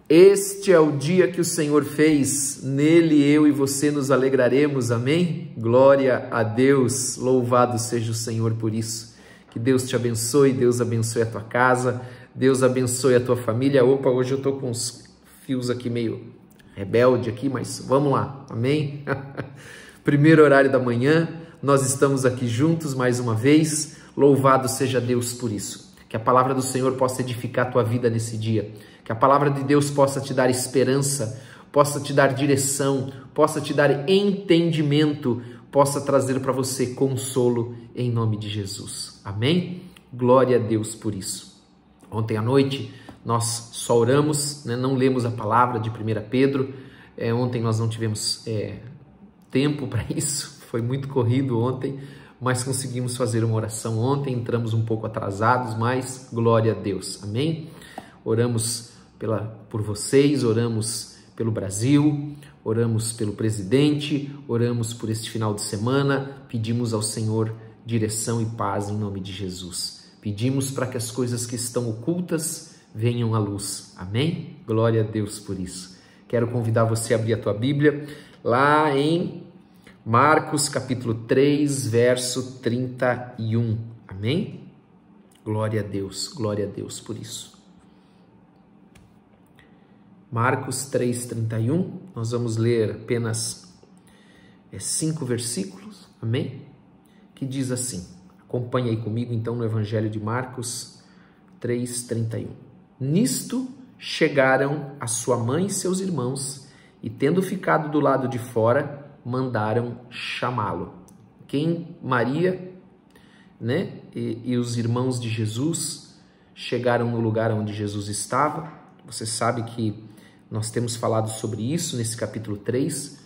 Este é o dia que o Senhor fez, nele eu e você nos alegraremos, amém? Glória a Deus, louvado seja o Senhor por isso. Que Deus te abençoe, Deus abençoe a tua casa, Deus abençoe a tua família. Opa, hoje eu tô com uns fios aqui meio rebelde aqui, mas vamos lá, amém? Primeiro horário da manhã, nós estamos aqui juntos mais uma vez, louvado seja Deus por isso. Que a palavra do Senhor possa edificar a tua vida nesse dia. Que a palavra de Deus possa te dar esperança, possa te dar direção, possa te dar entendimento, possa trazer para você consolo em nome de Jesus. Amém? Glória a Deus por isso. Ontem à noite nós só oramos, né? Não lemos a palavra de 1 Pedro. Ontem nós não tivemos tempo para isso, foi muito corrido ontem, mas conseguimos fazer uma oração ontem, entramos um pouco atrasados, mas glória a Deus. Amém? Oramos por vocês, oramos pelo Brasil, oramos pelo presidente, oramos por este final de semana, pedimos ao Senhor direção e paz em nome de Jesus. Pedimos para que as coisas que estão ocultas venham à luz. Amém? Glória a Deus por isso. Quero convidar você a abrir a tua Bíblia lá em Marcos capítulo 3, verso 31. Amém? Glória a Deus por isso. Marcos 3:31, nós vamos ler apenas 5 versículos, amém? Que diz assim, acompanha aí comigo então no Evangelho de Marcos 3:31. Nisto chegaram a sua mãe e seus irmãos, e tendo ficado do lado de fora, mandaram chamá-lo. Quem? Maria, né? E os irmãos de Jesus chegaram no lugar onde Jesus estava. Você sabe que nós temos falado sobre isso nesse capítulo 3,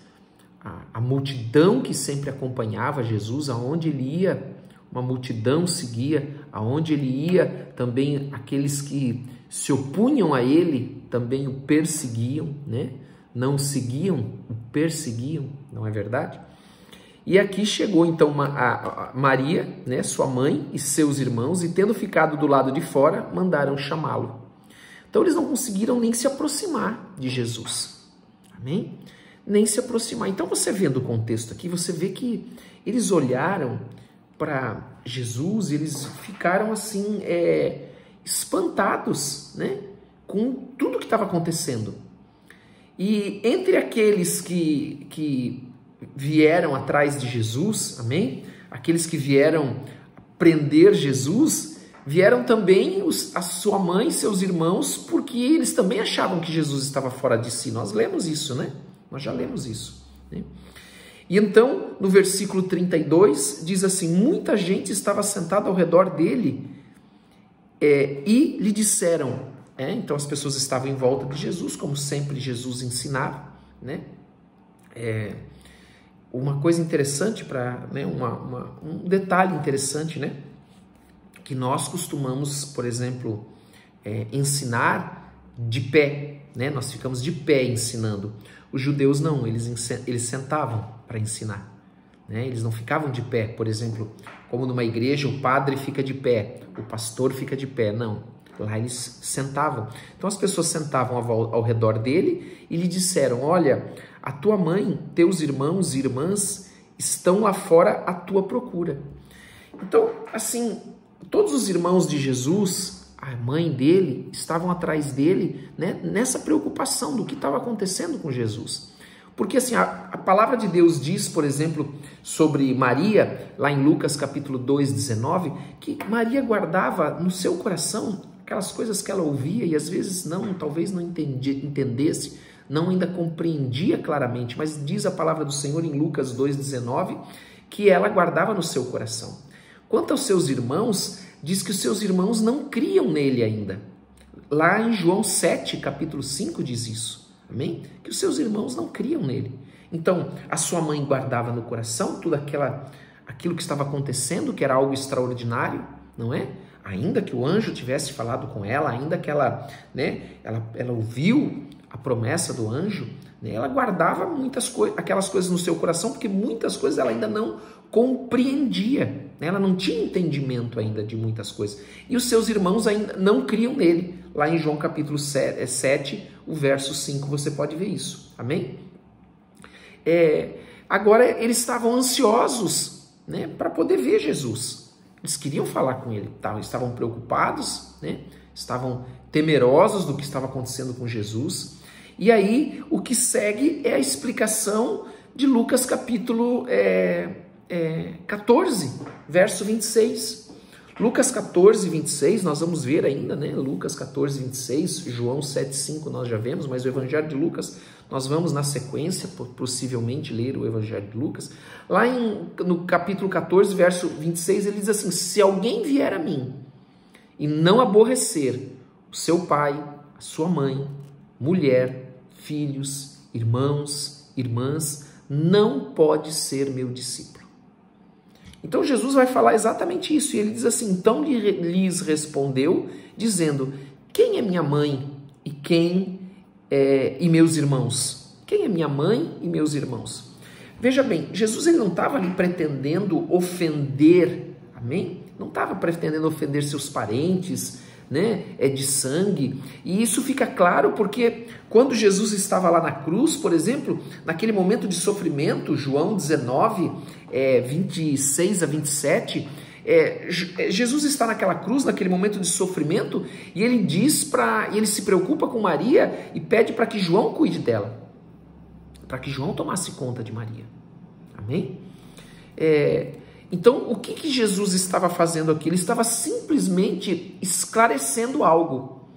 a multidão que sempre acompanhava Jesus, aonde ele ia, uma multidão seguia, aonde ele ia, também aqueles que se opunham a ele, também o perseguiam, né? Não o seguiam, o perseguiam, não é verdade? E aqui chegou então a Maria, né, sua mãe e seus irmãos, e tendo ficado do lado de fora, mandaram chamá-lo. Então eles não conseguiram nem se aproximar de Jesus, amém? Nem se aproximar. Então você vendo o contexto aqui, você vê que eles olharam para Jesus, eles ficaram assim, espantados, né? Com tudo que estava acontecendo. E entre aqueles que vieram atrás de Jesus, amém? Aqueles que vieram prender Jesus, vieram também a sua mãe e seus irmãos, porque eles também achavam que Jesus estava fora de si. Nós lemos isso, né? Nós já lemos isso, né? E então, no versículo 32, diz assim, muita gente estava sentada ao redor dele e lhe disseram, então as pessoas estavam em volta de Jesus, como sempre Jesus ensinava, né? Uma coisa interessante, né? Um detalhe interessante, né? Que nós costumamos, por exemplo, ensinar de pé, né? Nós ficamos de pé ensinando. Os judeus não, eles sentavam para ensinar, né? Eles não ficavam de pé, por exemplo, como numa igreja o padre fica de pé, o pastor fica de pé, não. Lá eles sentavam. Então as pessoas sentavam ao redor dele e lhe disseram, olha, a tua mãe, teus irmãos e irmãs estão lá fora à tua procura. Então, assim, todos os irmãos de Jesus, a mãe dele, estavam atrás dele, né, nessa preocupação do que estava acontecendo com Jesus. Porque assim, a palavra de Deus diz, por exemplo, sobre Maria, lá em Lucas capítulo 2:19, que Maria guardava no seu coração aquelas coisas que ela ouvia e às vezes talvez não entendesse, não ainda compreendia claramente, mas diz a palavra do Senhor em Lucas 2:19, que ela guardava no seu coração. Quanto aos seus irmãos, diz que os seus irmãos não criam nele ainda. Lá em João 7, capítulo 5, diz isso. Amém? Que os seus irmãos não criam nele. Então, a sua mãe guardava no coração tudo aquilo que estava acontecendo, que era algo extraordinário, não é? Ainda que o anjo tivesse falado com ela, ainda que ela ouviu a promessa do anjo, né? Ela guardava aquelas coisas no seu coração, porque muitas coisas ela ainda não compreendia, né? Ela não tinha entendimento ainda de muitas coisas. E os seus irmãos ainda não criam nele. lá em João capítulo 7, o verso 5, você pode ver isso, amém? Agora eles estavam ansiosos, né, para poder ver Jesus. Eles queriam falar com ele, estavam preocupados, né, estavam temerosos do que estava acontecendo com Jesus. E aí o que segue é a explicação de Lucas capítulo 14, verso 26. Lucas 14, 26, nós vamos ver ainda, né? Lucas 14, 26, João 7, 5 nós já vemos, mas o Evangelho de Lucas, nós vamos na sequência, possivelmente, ler o Evangelho de Lucas. Lá no capítulo 14, verso 26, ele diz assim: se alguém vier a mim e não aborrecer o seu pai, a sua mãe, mulher, filhos, irmãos, irmãs, não pode ser meu discípulo. Então Jesus vai falar exatamente isso, e ele diz assim: então lhes respondeu, dizendo: quem é minha mãe e meus irmãos? Quem é minha mãe e meus irmãos? Veja bem, Jesus ele não estava ali pretendendo ofender, amém? Não estava pretendendo ofender seus parentes, né, de sangue, e isso fica claro porque quando Jesus estava lá na cruz, por exemplo, naquele momento de sofrimento, João 19, 26 a 27, Jesus está naquela cruz, naquele momento de sofrimento, e ele ele se preocupa com Maria e pede para que João cuide dela, para que João tomasse conta de Maria, amém? Então, o que Jesus estava fazendo aqui? Ele estava simplesmente esclarecendo algo,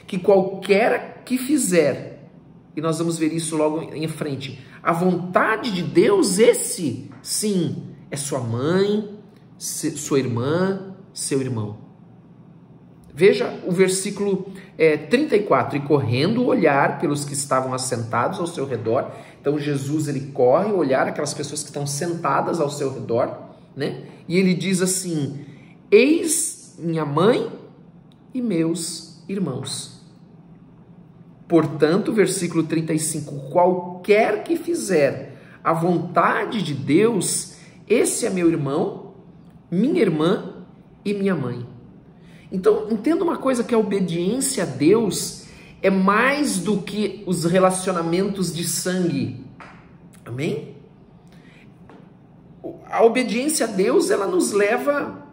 que qualquer que fizer, e nós vamos ver isso logo em frente, a vontade de Deus, esse sim, é sua mãe, sua irmã, seu irmão. Veja o versículo 34, e correndo olhar pelos que estavam assentados ao seu redor. Então Jesus ele corre olhar aquelas pessoas que estão sentadas ao seu redor, né? E ele diz assim: eis minha mãe e meus irmãos. Portanto, versículo 35, qualquer que fizer a vontade de Deus, esse é meu irmão, minha irmã e minha mãe. Então, entenda uma coisa, que a obediência a Deus é mais do que os relacionamentos de sangue, amém? A obediência a Deus, ela nos leva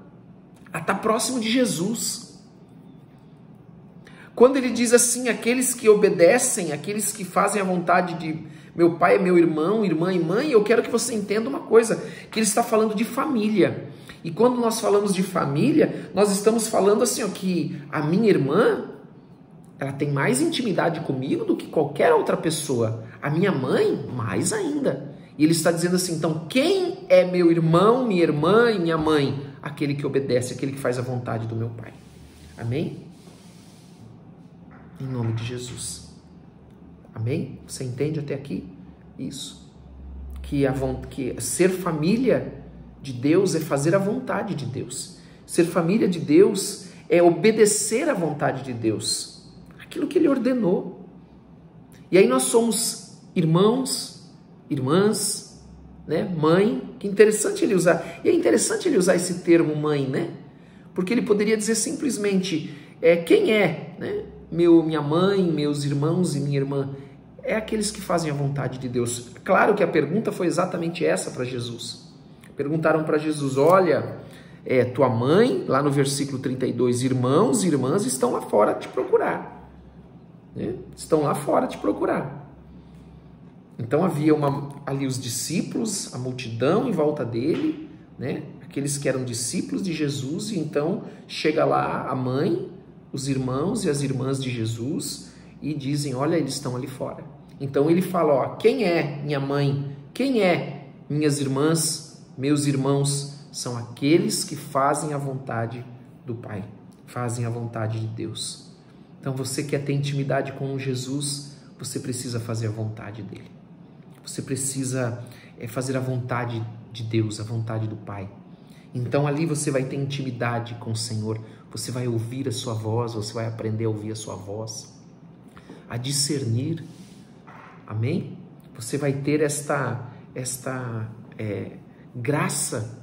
a estar próximo de Jesus. Quando ele diz assim, aqueles que obedecem, aqueles que fazem a vontade de meu pai é meu irmão, irmã e mãe, eu quero que você entenda uma coisa, que ele está falando de família. E quando nós falamos de família, nós estamos falando assim, ó, que a minha irmã, ela tem mais intimidade comigo do que qualquer outra pessoa. A minha mãe, mais ainda. E ele está dizendo assim, então, quem é meu irmão, minha irmã e minha mãe? Aquele que obedece, aquele que faz a vontade do meu pai. Amém? Em nome de Jesus. Amém? Você entende até aqui? Isso. Que ser família de Deus é fazer a vontade de Deus. Ser família de Deus é obedecer à vontade de Deus. Aquilo que Ele ordenou. E aí nós somos irmãos, irmãs, né? Mãe. Que interessante ele usar. E é interessante ele usar esse termo mãe, né? Porque ele poderia dizer simplesmente, quem é, né? Minha mãe, meus irmãos e minha irmã. É aqueles que fazem a vontade de Deus. Claro que a pergunta foi exatamente essa para Jesus. Perguntaram para Jesus, olha, tua mãe, lá no versículo 32, irmãos e irmãs estão lá fora te procurar. Né? Estão lá fora te procurar. Então havia ali os discípulos, a multidão em volta dele, né? Aqueles que eram discípulos de Jesus, e então chega lá a mãe, os irmãos e as irmãs de Jesus e dizem, olha, eles estão ali fora. Então ele fala, ó, quem é minha mãe? Quem é minhas irmãs, meus irmãos? São aqueles que fazem a vontade do Pai, fazem a vontade de Deus. Então você quer ter intimidade com Jesus, você precisa fazer a vontade dele. Você precisa fazer a vontade de Deus, a vontade do Pai. Então ali você vai ter intimidade com o Senhor, você vai ouvir a sua voz, você vai aprender a ouvir a sua voz, a discernir, amém? Você vai ter esta graça,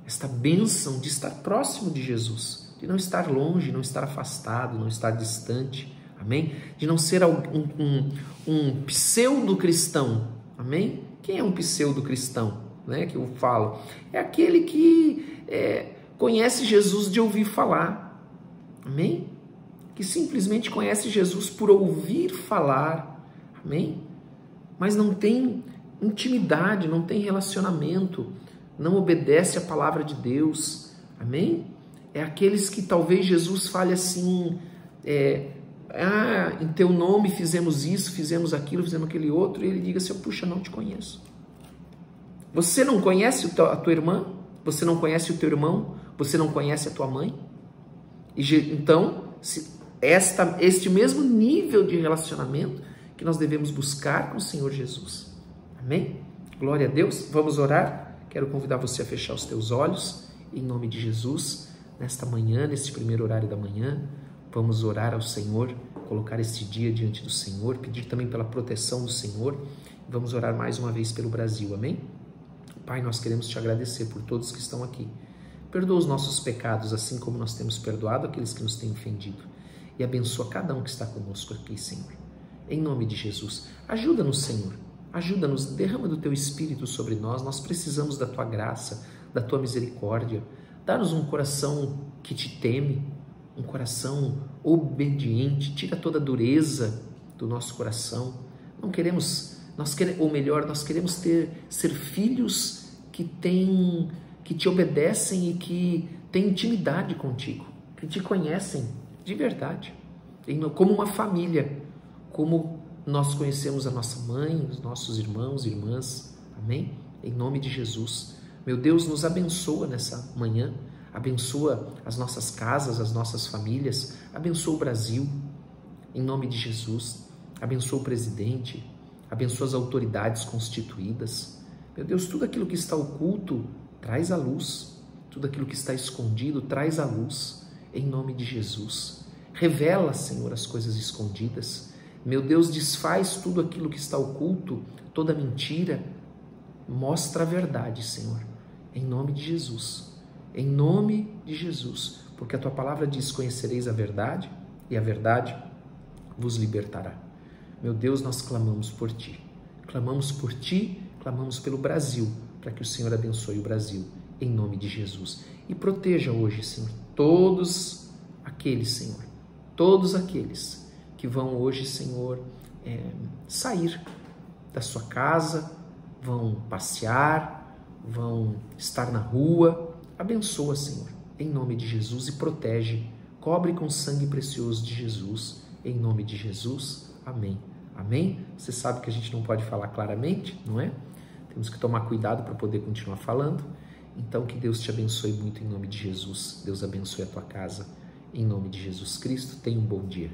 esta bênção de estar próximo de Jesus, de não estar longe, não estar afastado, não estar distante, amém? De não ser um pseudo-cristão, amém? Quem é um pseudo-cristão, né, que eu falo? É aquele que conhece Jesus de ouvir falar, amém? Que simplesmente conhece Jesus por ouvir falar, amém? Mas não tem intimidade, não tem relacionamento, não obedece à palavra de Deus, amém? É aqueles que talvez Jesus fale assim, em teu nome fizemos isso, fizemos aquilo, fizemos aquele outro, e ele diga assim, puxa, não te conheço. Você não conhece a tua irmã? Você não conhece o teu irmão? Você não conhece a tua mãe? Então, este mesmo nível de relacionamento que nós devemos buscar com o Senhor Jesus. Amém? Glória a Deus. Vamos orar? Quero convidar você a fechar os teus olhos, em nome de Jesus, nesta manhã, neste primeiro horário da manhã. Vamos orar ao Senhor, colocar este dia diante do Senhor, pedir também pela proteção do Senhor. Vamos orar mais uma vez pelo Brasil, amém? Pai, nós queremos te agradecer por todos que estão aqui. Perdoa os nossos pecados, assim como nós temos perdoado aqueles que nos têm ofendido. E abençoa cada um que está conosco aqui, Senhor. Em nome de Jesus, ajuda-nos, Senhor. Ajuda-nos, derrama do teu Espírito sobre nós. Nós precisamos da tua graça, da tua misericórdia. Dá-nos um coração que te teme, um coração obediente. Tira toda a dureza do nosso coração. Não queremos, nós queremos ser filhos que te obedecem e que têm intimidade contigo, que te conhecem de verdade, como uma família, como nós conhecemos a nossa mãe, os nossos irmãos e irmãs, amém? Em nome de Jesus, meu Deus, nos abençoa nessa manhã, abençoa as nossas casas, as nossas famílias, abençoa o Brasil, em nome de Jesus, abençoa o presidente, abençoa as autoridades constituídas, meu Deus, tudo aquilo que está oculto, traz à luz, tudo aquilo que está escondido, traz à luz, em nome de Jesus, revela, Senhor, as coisas escondidas, meu Deus, desfaz tudo aquilo que está oculto, toda mentira, mostra a verdade, Senhor, em nome de Jesus, porque a tua palavra diz, conhecereis a verdade e a verdade vos libertará. Meu Deus, nós clamamos por ti, clamamos pelo Brasil, para que o Senhor abençoe o Brasil, em nome de Jesus, e proteja hoje, Senhor, todos aqueles que vão hoje, Senhor, sair da sua casa, vão passear, vão estar na rua. Abençoa, Senhor, em nome de Jesus, e protege, cobre com o sangue precioso de Jesus, em nome de Jesus, amém. Amém? Você sabe que a gente não pode falar claramente, não é? Temos que tomar cuidado para poder continuar falando. Então, que Deus te abençoe muito em nome de Jesus. Deus abençoe a tua casa, em nome de Jesus Cristo. Tenha um bom dia.